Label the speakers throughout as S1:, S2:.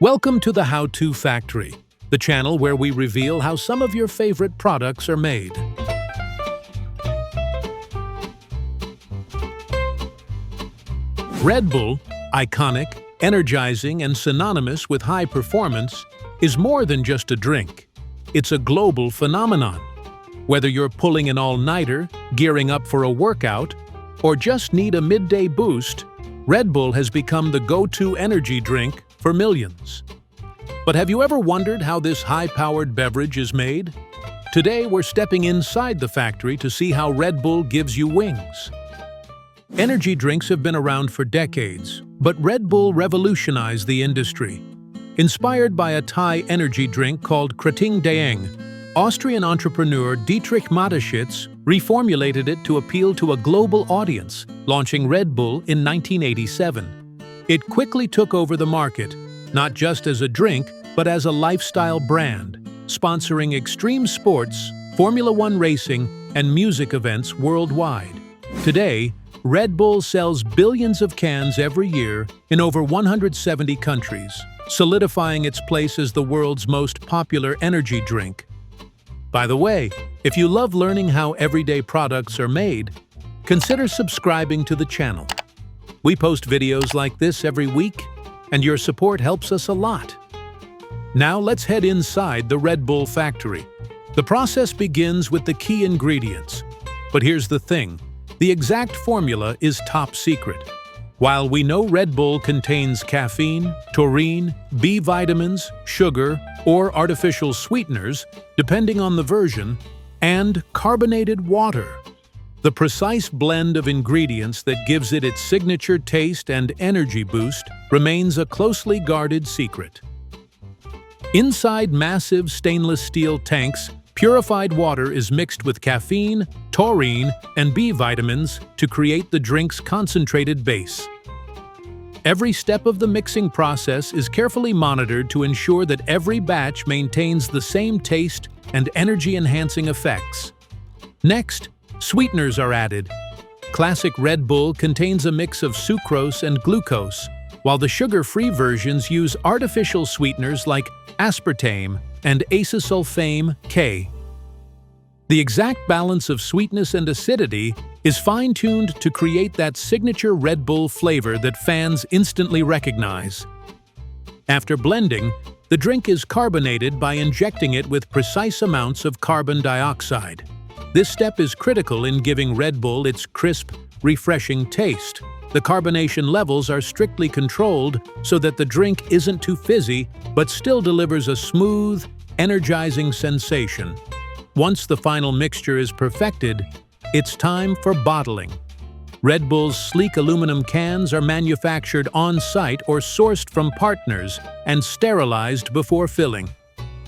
S1: Welcome to the How-To Factory, the channel where we reveal how some of your favorite products are made. Red Bull, iconic, energizing, and synonymous with high performance, is more than just a drink. It's a global phenomenon. Whether you're pulling an all-nighter, gearing up for a workout, or just need a midday boost, Red Bull has become the go-to energy drink for millions. But have you ever wondered how this high-powered beverage is made? Today we're stepping inside the factory to see how Red Bull gives you wings. Energy drinks have been around for decades, but Red Bull revolutionized the industry. Inspired by a Thai energy drink called Krating Daeng, Austrian entrepreneur Dietrich Mateschitz reformulated it to appeal to a global audience, launching Red Bull in 1987. It quickly took over the market, not just as a drink, but as a lifestyle brand, sponsoring extreme sports, Formula One racing, and music events worldwide. Today, Red Bull sells billions of cans every year in over 170 countries, solidifying its place as the world's most popular energy drink. By the way, if you love learning how everyday products are made, consider subscribing to the channel. We post videos like this every week, and your support helps us a lot. Now let's head inside the Red Bull factory. The process begins with the key ingredients. But here's the thing, the exact formula is top secret. While we know Red Bull contains caffeine, taurine, B vitamins, sugar, or artificial sweeteners, depending on the version, and carbonated water, the precise blend of ingredients that gives it its signature taste and energy boost remains a closely guarded secret. Inside massive stainless steel tanks, purified water is mixed with caffeine, taurine, and B vitamins to create the drink's concentrated base. Every step of the mixing process is carefully monitored to ensure that every batch maintains the same taste and energy-enhancing effects. Next, sweeteners are added. Classic Red Bull contains a mix of sucrose and glucose, while the sugar-free versions use artificial sweeteners like aspartame and acesulfame K. The exact balance of sweetness and acidity is fine-tuned to create that signature Red Bull flavor that fans instantly recognize. After blending, the drink is carbonated by injecting it with precise amounts of carbon dioxide. This step is critical in giving Red Bull its crisp, refreshing taste. The carbonation levels are strictly controlled so that the drink isn't too fizzy, but still delivers a smooth, energizing sensation. Once the final mixture is perfected, it's time for bottling. Red Bull's sleek aluminum cans are manufactured on-site or sourced from partners and sterilized before filling.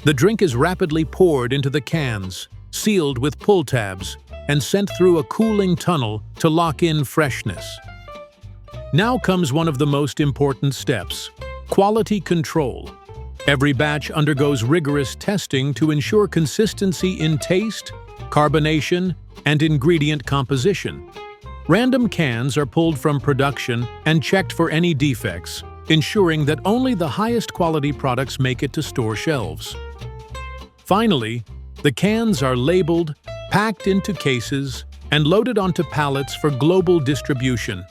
S1: The drink is rapidly poured into the cans, sealed with pull tabs, and sent through a cooling tunnel to lock in freshness. Now comes one of the most important steps: quality control. Every batch undergoes rigorous testing to ensure consistency in taste, carbonation, and ingredient composition. Random cans are pulled from production and checked for any defects, ensuring that only the highest quality products make it to store shelves. Finally, the cans are labeled, packed into cases, and loaded onto pallets for global distribution.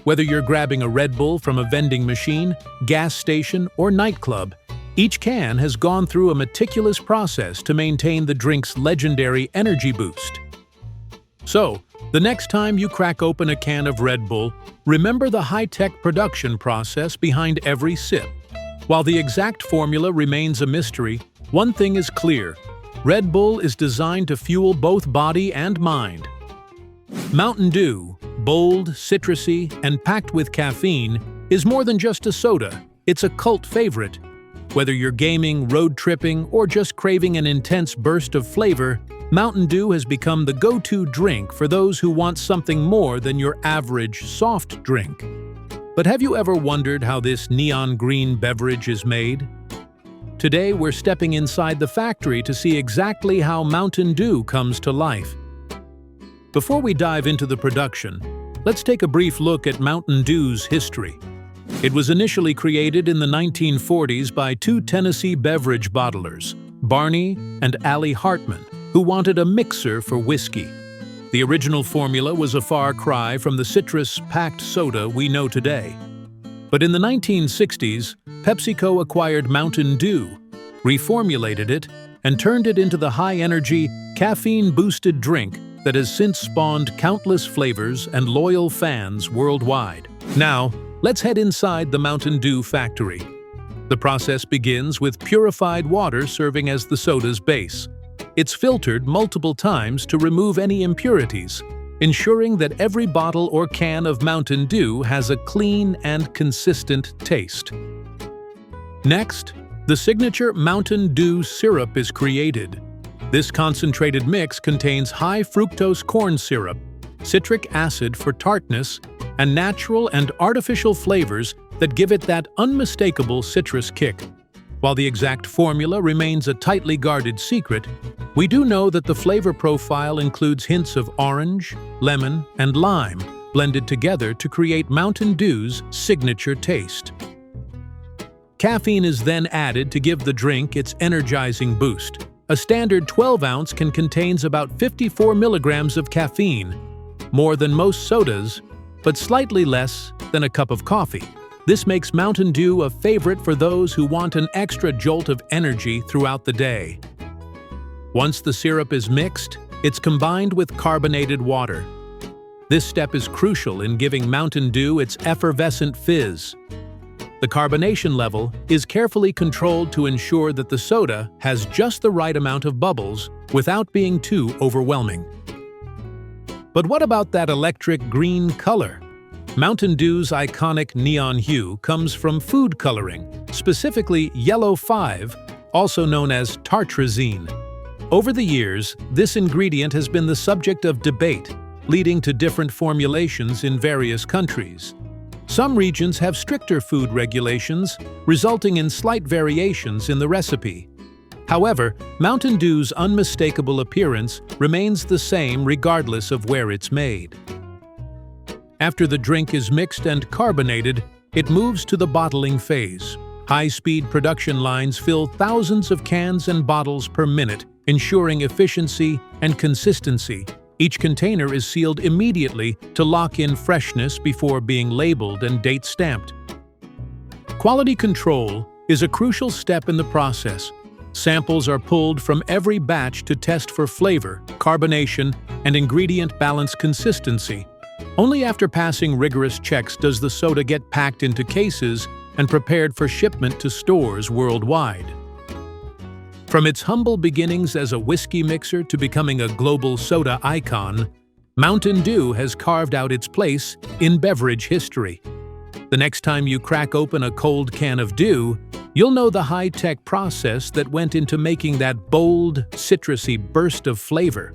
S1: Whether you're grabbing a Red Bull from a vending machine, gas station, or nightclub, each can has gone through a meticulous process to maintain the drink's legendary energy boost. So, the next time you crack open a can of Red Bull, remember the high-tech production process behind every sip. While the exact formula remains a mystery, one thing is clear: Red Bull is designed to fuel both body and mind. Mountain Dew, bold, citrusy, and packed with caffeine, is more than just a soda. It's a cult favorite. Whether you're gaming, road tripping, or just craving an intense burst of flavor, Mountain Dew has become the go-to drink for those who want something more than your average soft drink. But have you ever wondered how this neon green beverage is made? Today we're stepping inside the factory to see exactly how Mountain Dew comes to life. Before we dive into the production, let's take a brief look at Mountain Dew's history. It was initially created in the 1940s by two Tennessee beverage bottlers, Barney and Allie Hartman, who wanted a mixer for whiskey. The original formula was a far cry from the citrus-packed soda we know today. But in the 1960s, PepsiCo acquired Mountain Dew, reformulated it, and turned it into the high-energy, caffeine-boosted drink that has since spawned countless flavors and loyal fans worldwide. Now, let's head inside the Mountain Dew factory. The process begins with purified water serving as the soda's base. It's filtered multiple times to remove any impurities, ensuring that every bottle or can of Mountain Dew has a clean and consistent taste. Next, the signature Mountain Dew syrup is created. This concentrated mix contains high fructose corn syrup, citric acid for tartness, and natural and artificial flavors that give it that unmistakable citrus kick. While the exact formula remains a tightly guarded secret, we do know that the flavor profile includes hints of orange, lemon, and lime blended together to create Mountain Dew's signature taste. Caffeine is then added to give the drink its energizing boost. A standard 12-ounce can contain about 54 milligrams of caffeine, more than most sodas, but slightly less than a cup of coffee. This makes Mountain Dew a favorite for those who want an extra jolt of energy throughout the day. Once the syrup is mixed, it's combined with carbonated water. This step is crucial in giving Mountain Dew its effervescent fizz. The carbonation level is carefully controlled to ensure that the soda has just the right amount of bubbles without being too overwhelming. But what about that electric green color? Mountain Dew's iconic neon hue comes from food coloring, specifically yellow 5, also known as tartrazine. Over the years, this ingredient has been the subject of debate, leading to different formulations in various countries. Some regions have stricter food regulations, resulting in slight variations in the recipe. However, Mountain Dew's unmistakable appearance remains the same regardless of where it's made. After the drink is mixed and carbonated, it moves to the bottling phase. High-speed production lines fill thousands of cans and bottles per minute, ensuring efficiency and consistency. Each container is sealed immediately to lock in freshness before being labeled and date-stamped. Quality control is a crucial step in the process. Samples are pulled from every batch to test for flavor, carbonation, and ingredient balance consistency. Only after passing rigorous checks does the soda get packed into cases and prepared for shipment to stores worldwide. From its humble beginnings as a whiskey mixer to becoming a global soda icon, Mountain Dew has carved out its place in beverage history. The next time you crack open a cold can of Dew, you'll know the high-tech process that went into making that bold, citrusy burst of flavor.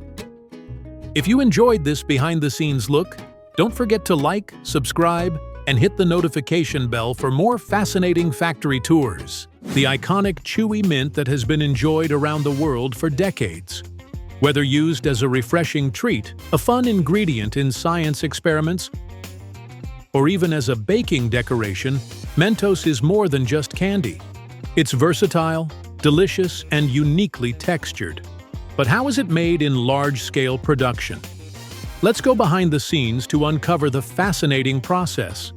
S1: If you enjoyed this behind-the-scenes look, don't forget to like, subscribe, and hit the notification bell for more fascinating factory tours. The iconic chewy mint that has been enjoyed around the world for decades. Whether used as a refreshing treat, a fun ingredient in science experiments, or even as a baking decoration, Mentos is more than just candy. It's versatile, delicious, and uniquely textured. But how is it made in large-scale production? Let's go behind the scenes to uncover the fascinating process.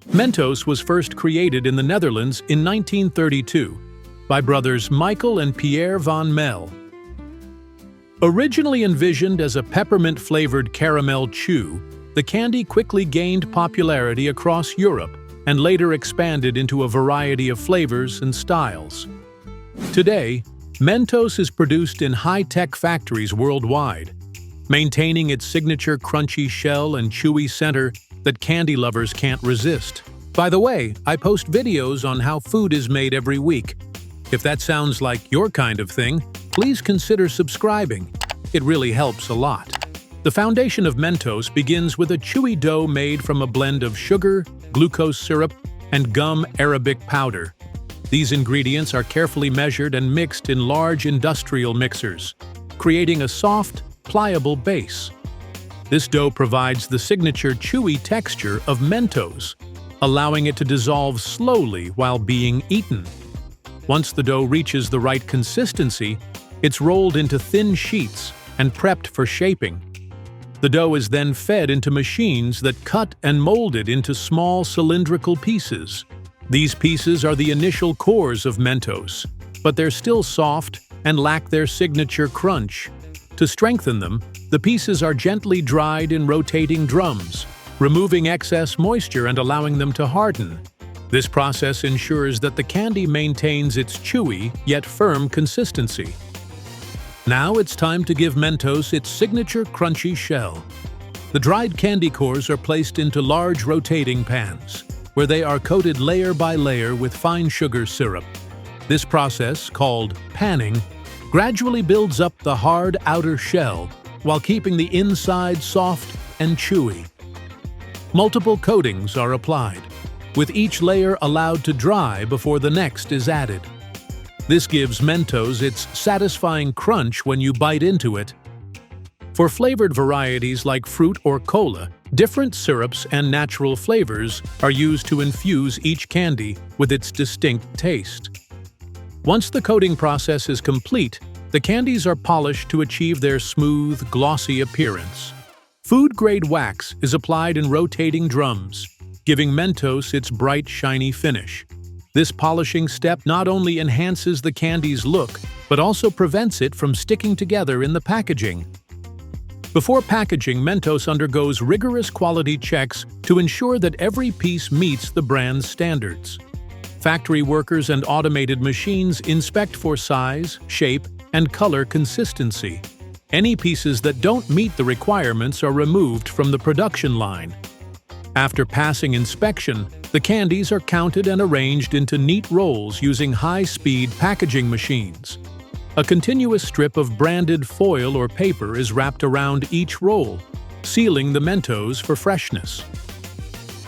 S1: Mentos was first created in the Netherlands in 1932 by brothers Michael and Pierre van Mel. Originally envisioned as a peppermint-flavored caramel chew, the candy quickly gained popularity across Europe and later expanded into a variety of flavors and styles. Today, Mentos is produced in high-tech factories worldwide, maintaining its signature crunchy shell and chewy center that candy lovers can't resist. By the way, I post videos on how food is made every week. If that sounds like your kind of thing, please consider subscribing. It really helps a lot. The foundation of Mentos begins with a chewy dough made from a blend of sugar, glucose syrup, and gum arabic powder. These ingredients are carefully measured and mixed in large industrial mixers, creating a soft, pliable base. This dough provides the signature chewy texture of Mentos, allowing it to dissolve slowly while being eaten. Once the dough reaches the right consistency, it's rolled into thin sheets and prepped for shaping. The dough is then fed into machines that cut and mold it into small cylindrical pieces. These pieces are the initial cores of Mentos, but they're still soft and lack their signature crunch. To strengthen them, the pieces are gently dried in rotating drums, removing excess moisture and allowing them to harden. This process ensures that the candy maintains its chewy yet firm consistency. Now it's time to give Mentos its signature crunchy shell. The dried candy cores are placed into large rotating pans, where they are coated layer by layer with fine sugar syrup. This process, called panning, gradually builds up the hard outer shell while keeping the inside soft and chewy. Multiple coatings are applied, with each layer allowed to dry before the next is added. This gives Mentos its satisfying crunch when you bite into it. For flavored varieties like fruit or cola, different syrups and natural flavors are used to infuse each candy with its distinct taste. Once the coating process is complete, the candies are polished to achieve their smooth, glossy appearance. Food-grade wax is applied in rotating drums, giving Mentos its bright, shiny finish. This polishing step not only enhances the candy's look, but also prevents it from sticking together in the packaging. Before packaging, Mentos undergoes rigorous quality checks to ensure that every piece meets the brand's standards. Factory workers and automated machines inspect for size, shape, and color consistency. Any pieces that don't meet the requirements are removed from the production line. After passing inspection, the candies are counted and arranged into neat rolls using high-speed packaging machines. A continuous strip of branded foil or paper is wrapped around each roll, sealing the Mentos for freshness.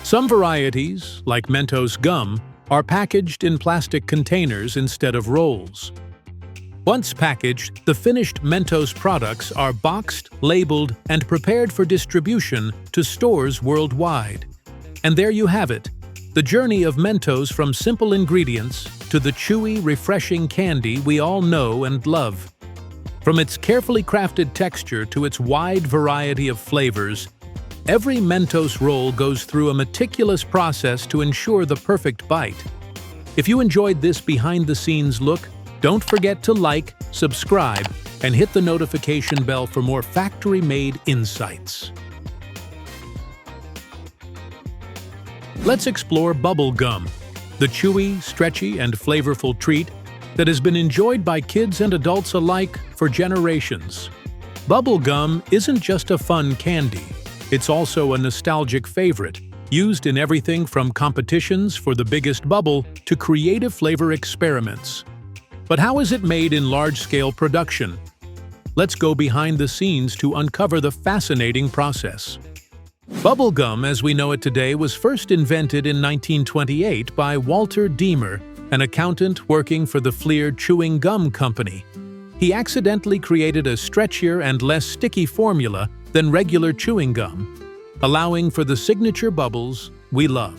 S1: Some varieties, like Mentos gum, are packaged in plastic containers instead of rolls. Once packaged, the finished Mentos products are boxed, labeled, and prepared for distribution to stores worldwide. And there you have it, the journey of Mentos from simple ingredients to the chewy, refreshing candy we all know and love. From its carefully crafted texture to its wide variety of flavors, every Mentos roll goes through a meticulous process to ensure the perfect bite. If you enjoyed this behind-the-scenes look, don't forget to like, subscribe, and hit the notification bell for more factory-made insights. Let's explore bubble gum, the chewy, stretchy, and flavorful treat that has been enjoyed by kids and adults alike for generations. Bubble gum isn't just a fun candy, it's also a nostalgic favorite, used in everything from competitions for the biggest bubble to creative flavor experiments. But how is it made in large-scale production? Let's go behind the scenes to uncover the fascinating process. Bubble gum, as we know it today, was first invented in 1928 by Walter Deemer, an accountant working for the Fleer Chewing Gum Company. He accidentally created a stretchier and less sticky formula than regular chewing gum, allowing for the signature bubbles we love.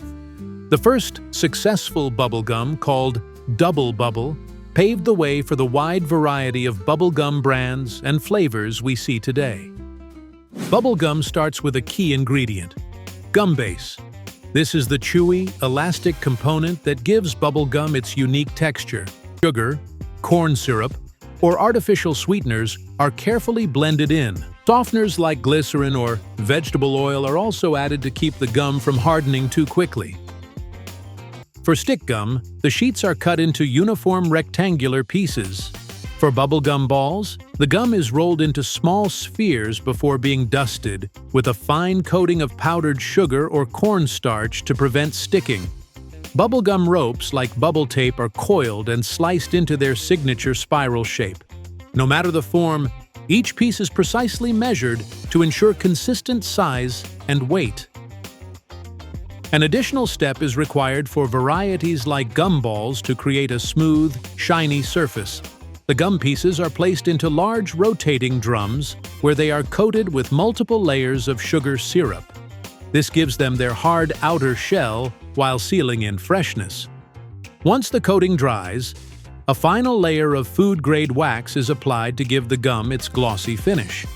S1: The first successful bubble gum, called Double Bubble, paved the way for the wide variety of bubblegum brands and flavors we see today. Bubblegum starts with a key ingredient, gum base. This is the chewy, elastic component that gives bubblegum its unique texture. Sugar, corn syrup, or artificial sweeteners are carefully blended in. Softeners like glycerin or vegetable oil are also added to keep the gum from hardening too quickly. For stick gum, the sheets are cut into uniform rectangular pieces. For bubblegum balls, the gum is rolled into small spheres before being dusted with a fine coating of powdered sugar or cornstarch to prevent sticking. Bubblegum ropes like bubble tape are coiled and sliced into their signature spiral shape. No matter the form, each piece is precisely measured to ensure consistent size and weight. An additional step is required for varieties like gum balls to create a smooth, shiny surface. The gum pieces are placed into large rotating drums where they are coated with multiple layers of sugar syrup. This gives them their hard outer shell while sealing in freshness. Once the coating dries, a final layer of food-grade wax is applied to give the gum its glossy finish.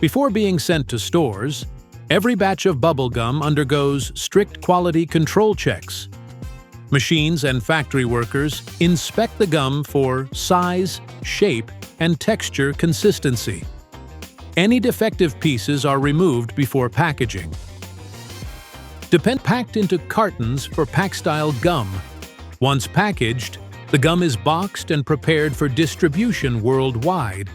S1: Before being sent to stores, every batch of bubble gum undergoes strict quality control checks. Machines and factory workers inspect the gum for size, shape, and texture consistency. Any defective pieces are removed before packaging. Packed into cartons for pack-style gum. Once packaged, the gum is boxed and prepared for distribution worldwide.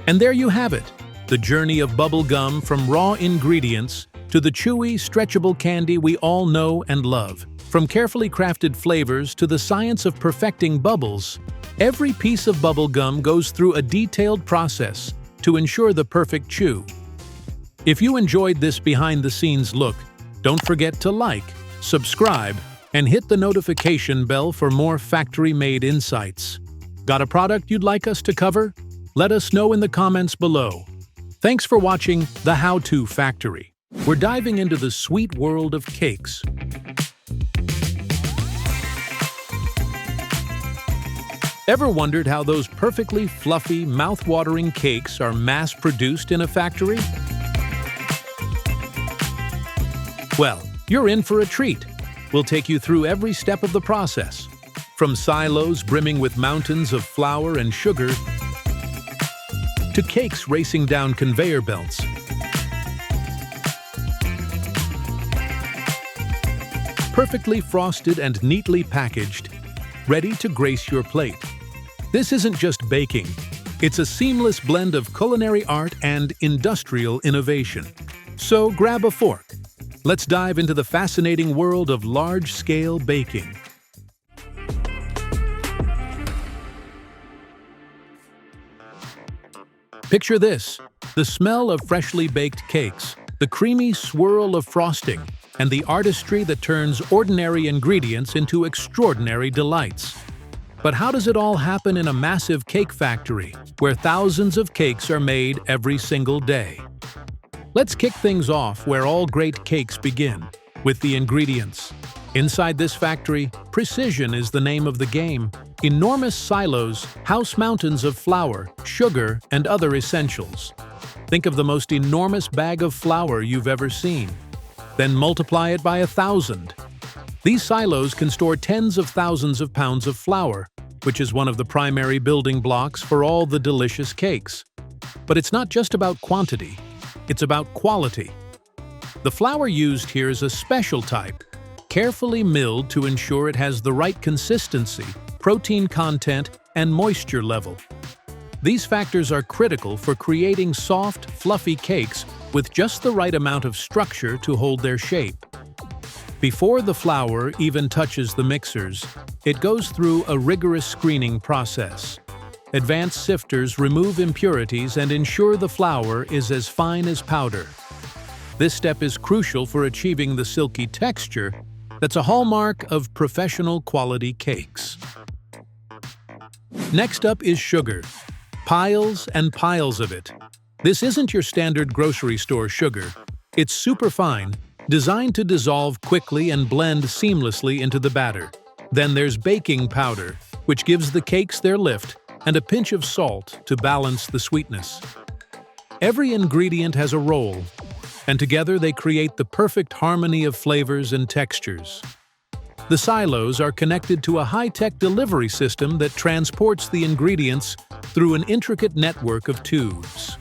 S1: And there you have it, the journey of bubble gum from raw ingredients to the chewy, stretchable candy we all know and love. From carefully crafted flavors to the science of perfecting bubbles, every piece of bubble gum goes through a detailed process to ensure the perfect chew. If you enjoyed this behind-the-scenes look, don't forget to like, subscribe, and hit the notification bell for more factory-made insights. Got a product you'd like us to cover? Let us know in the comments below. Thanks for watching The How-To Factory. We're diving into the sweet world of cakes. Ever wondered how those perfectly fluffy, mouth-watering cakes are mass-produced in a factory? Well, you're in for a treat. We'll take you through every step of the process, from silos brimming with mountains of flour and sugar to cakes racing down conveyor belts. Perfectly frosted and neatly packaged, ready to grace your plate. This isn't just baking, it's a seamless blend of culinary art and industrial innovation. So grab a fork. Let's dive into the fascinating world of large-scale baking. Picture this: the smell of freshly baked cakes, the creamy swirl of frosting, and the artistry that turns ordinary ingredients into extraordinary delights. But how does it all happen in a massive cake factory, where thousands of cakes are made every single day? Let's kick things off where all great cakes begin, with the ingredients. Inside this factory, precision is the name of the game. Enormous silos house mountains of flour, sugar, and other essentials. Think of the most enormous bag of flour you've ever seen. Then multiply it by 1,000. These silos can store tens of thousands of pounds of flour, which is one of the primary building blocks for all the delicious cakes. But it's not just about quantity, it's about quality. The flour used here is a special type, carefully milled to ensure it has the right consistency, protein content, and moisture level. These factors are critical for creating soft, fluffy cakes with just the right amount of structure to hold their shape. Before the flour even touches the mixers, it goes through a rigorous screening process. Advanced sifters remove impurities and ensure the flour is as fine as powder. This step is crucial for achieving the silky texture that's a hallmark of professional quality cakes. Next up is sugar. Piles and piles of it. This isn't your standard grocery store sugar. It's superfine, designed to dissolve quickly and blend seamlessly into the batter. Then there's baking powder, which gives the cakes their lift, and a pinch of salt to balance the sweetness. Every ingredient has a role, and together they create the perfect harmony of flavors and textures. The silos are connected to a high-tech delivery system that transports the ingredients through an intricate network of tubes.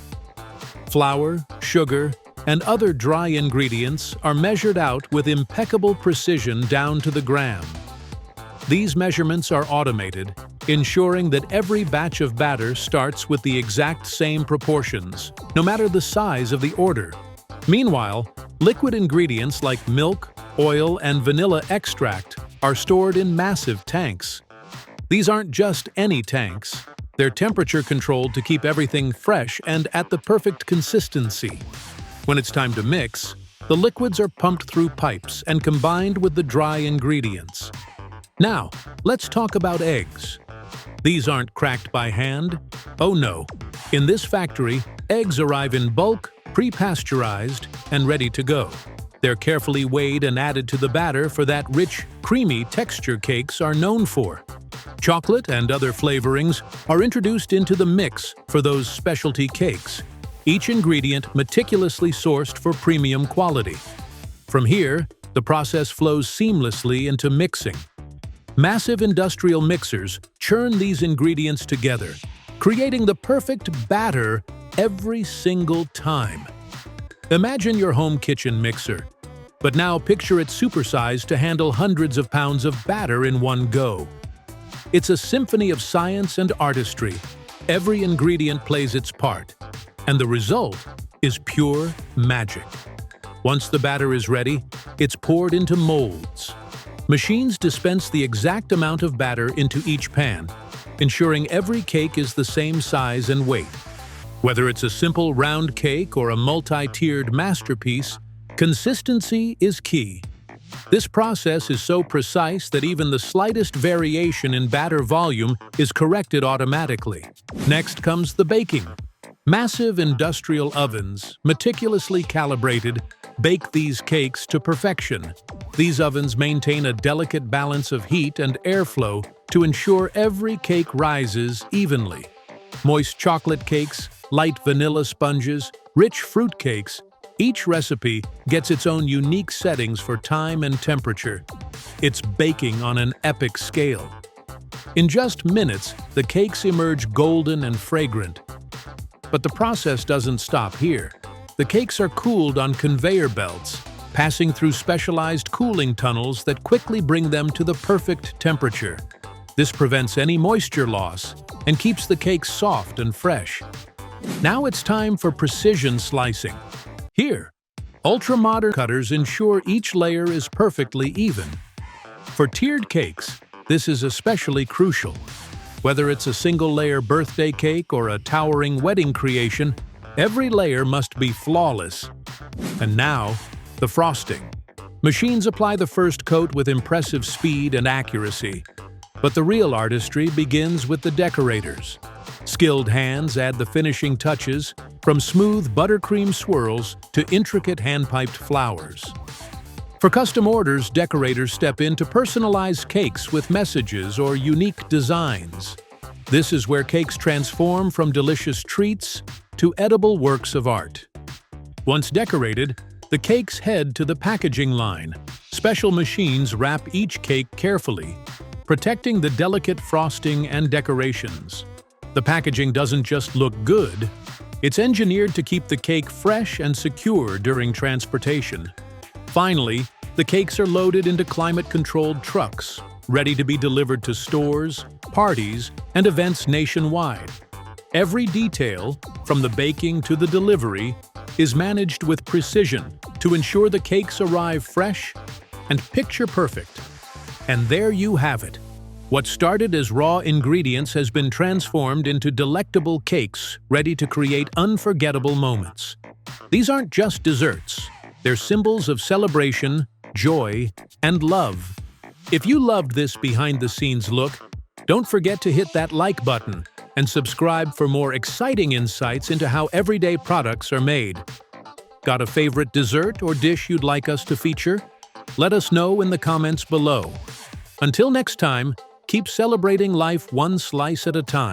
S1: Flour, sugar, and other dry ingredients are measured out with impeccable precision down to the gram. These measurements are automated, ensuring that every batch of batter starts with the exact same proportions, no matter the size of the order. Meanwhile, liquid ingredients like milk, oil, and vanilla extract are stored in massive tanks. These aren't just any tanks. They're temperature-controlled to keep everything fresh and at the perfect consistency. When it's time to mix, the liquids are pumped through pipes and combined with the dry ingredients. Now, let's talk about eggs. These aren't cracked by hand. Oh no. In this factory, eggs arrive in bulk, pre-pasteurized, and ready to go. They're carefully weighed and added to the batter for that rich, creamy texture cakes are known for. Chocolate and other flavorings are introduced into the mix for those specialty cakes, each ingredient meticulously sourced for premium quality. From here, the process flows seamlessly into mixing. Massive industrial mixers churn these ingredients together, creating the perfect batter every single time. Imagine your home kitchen mixer, but now picture it supersized to handle hundreds of pounds of batter in one go. It's a symphony of science and artistry. Every ingredient plays its part, and the result is pure magic. Once the batter is ready, it's poured into molds. Machines dispense the exact amount of batter into each pan, ensuring every cake is the same size and weight. Whether it's a simple round cake or a multi-tiered masterpiece, consistency is key. This process is so precise that even the slightest variation in batter volume is corrected automatically. Next comes the baking. Massive industrial ovens, meticulously calibrated, bake these cakes to perfection. These ovens maintain a delicate balance of heat and airflow to ensure every cake rises evenly. Moist chocolate cakes, light vanilla sponges, rich fruit cakes, each recipe gets its own unique settings for time and temperature. It's baking on an epic scale. In just minutes, the cakes emerge golden and fragrant. But the process doesn't stop here. The cakes are cooled on conveyor belts, passing through specialized cooling tunnels that quickly bring them to the perfect temperature. This prevents any moisture loss and keeps the cakes soft and fresh. Now it's time for precision slicing. Here, ultra-modern cutters ensure each layer is perfectly even. For tiered cakes, this is especially crucial. Whether it's a single-layer birthday cake or a towering wedding creation, every layer must be flawless. And now, the frosting. Machines apply the first coat with impressive speed and accuracy. But the real artistry begins with the decorators. Skilled hands add the finishing touches, from smooth buttercream swirls to intricate hand-piped flowers. For custom orders, decorators step in to personalize cakes with messages or unique designs. This is where cakes transform from delicious treats to edible works of art. Once decorated, the cakes head to the packaging line. Special machines wrap each cake carefully, protecting the delicate frosting and decorations. The packaging doesn't just look good, it's engineered to keep the cake fresh and secure during transportation. Finally, the cakes are loaded into climate-controlled trucks, ready to be delivered to stores, parties, and events nationwide. Every detail, from the baking to the delivery, is managed with precision to ensure the cakes arrive fresh and picture-perfect. And there you have it. What started as raw ingredients has been transformed into delectable cakes ready to create unforgettable moments. These aren't just desserts. They're symbols of celebration, joy, and love. If you loved this behind-the-scenes look, don't forget to hit that like button and subscribe for more exciting insights into how everyday products are made. Got a favorite dessert or dish you'd like us to feature? Let us know in the comments below. Until next time, keep celebrating life one slice at a time.